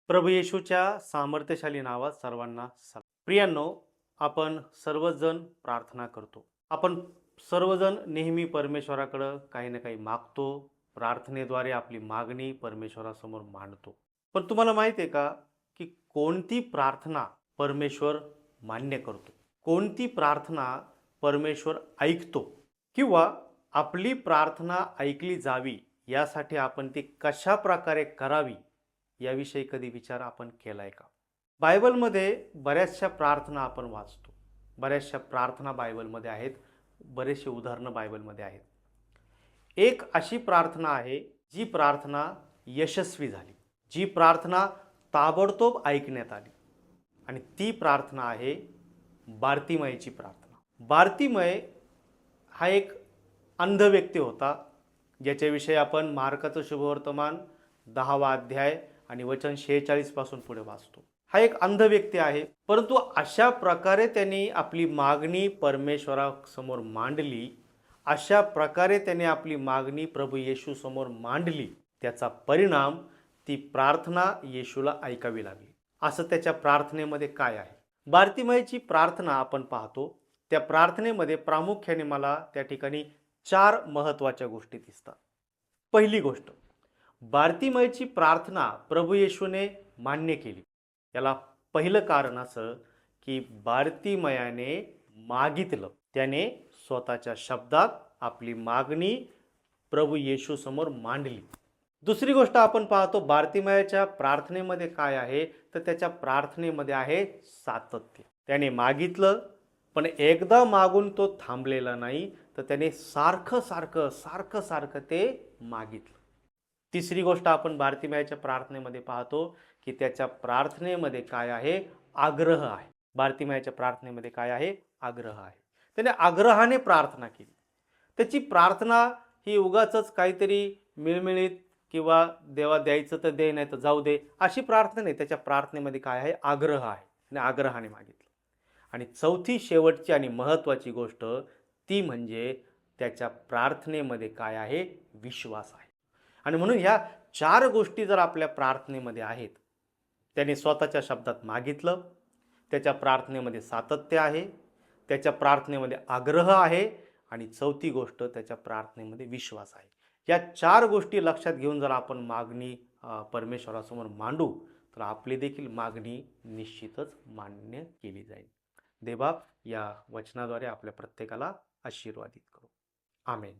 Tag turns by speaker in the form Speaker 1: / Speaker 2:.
Speaker 1: प्रभू येशूच्या सामर्थ्यशाली नावात सर्वांना प्रियांनो, आपण सर्वजण प्रार्थना करतो. आपण सर्वजण नेहमी परमेश्वराकडे काही ना काही मागतो. प्रार्थनेद्वारे आपली मागणी परमेश्वरासमोर मांडतो. पण तुम्हाला माहिती आहे का, की कोणती प्रार्थना परमेश्वर मान्य करतो? कोणती प्रार्थना परमेश्वर ऐकतो? किंवा आपली प्रार्थना ऐकली जावी यासाठी आपण ती कशा प्रकारे करावी याविषयी कधी विचार आपण केलाय का? बायबलमध्ये बऱ्याचशा प्रार्थना आपण वाचतो. बऱ्याचशा प्रार्थना बायबलमध्ये आहेत. बरेचसे उदाहरणं बायबलमध्ये आहेत. एक अशी प्रार्थना आहे जी प्रार्थना यशस्वी झाली, जी प्रार्थना ताबडतोब ऐकण्यात आली, आणि ती प्रार्थना आहे बार्तिमयची प्रार्थना. बार्तिमय हा एक अंध व्यक्ती होता, ज्याच्याविषयी आपण मार्काचं शुभवर्तमान 10वा अध्याय आणि वचन 46 पासून पुढे वाचतो. हा एक अंध व्यक्ती आहे, परंतु अशा प्रकारे त्यांनी आपली मागणी परमेश्वरासमोर मांडली, अशा प्रकारे त्याने आपली मागणी प्रभू येशू समोर मांडली, त्याचा परिणाम ती प्रार्थना येशूला ऐकावी लागली. असं त्याच्या प्रार्थनेमध्ये काय आहे? बार्तिमयची प्रार्थना आपण पाहतो. त्या प्रार्थनेमध्ये प्रामुख्याने मला त्या ठिकाणी 4 महत्त्वाच्या गोष्टी दिसतात. पहिली गोष्ट, बार्तिमयची प्रार्थना प्रभू येशूने मान्य केली. याला पहिलं कारण असं की बार्तिमयाने मागितलं. त्याने स्वतःच्या शब्दात आपली मागणी प्रभू येशू समोर मांडली. दुसरी गोष्ट आपण पाहतो बार्तिमयाच्या प्रार्थनेमध्ये काय आहे, तर त्याच्या प्रार्थनेमध्ये आहे सातत्य. त्याने मागितलं, पण एकदा मागून तो थांबलेला नाही, तर त्याने सारखं सारखं ते मागितलं. तिसरी गोष्ट आपण बार्तिमयाच्या प्रार्थनेमध्ये पाहतो की त्याच्या प्रार्थनेमध्ये काय आहे? आग्रह आहे. बार्तिमयाच्या प्रार्थनेमध्ये काय आहे? आग्रह आहे. त्याने आग्रहाने प्रार्थना केली. त्याची प्रार्थना ही उगाचच काहीतरी मिळमिळीत किंवा देवा द्यायचं तर दे, नाही तर जाऊ दे, अशी प्रार्थना नाही. त्याच्या प्रार्थनेमध्ये काय आहे? आग्रह आहे, आणि आग्रहाने मागितलं. आणि चौथी, शेवटची आणि महत्त्वाची गोष्ट ती म्हणजे त्याच्या प्रार्थनेमध्ये काय आहे? विश्वास आहे. आणि म्हणून ह्या 4 गोष्टी जर आपल्या प्रार्थनेमध्ये आहेत, त्याने स्वतःच्या शब्दात मागितलं, त्याच्या प्रार्थनेमध्ये सातत्य आहे, त्याच्या प्रार्थनेमध्ये आग्रह आहे, आणि चौथी गोष्ट त्याच्या प्रार्थनेमध्ये विश्वास आहे. या 4 गोष्टी लक्षात घेऊन जर आपण मागणी परमेश्वरासमोर मांडू, तर आपली देखील मागणी निश्चितच मान्य केली जाईल. देवबाप या वचनाद्वारे आपल्या प्रत्येकाला आशीर्वादित करो. आमेन.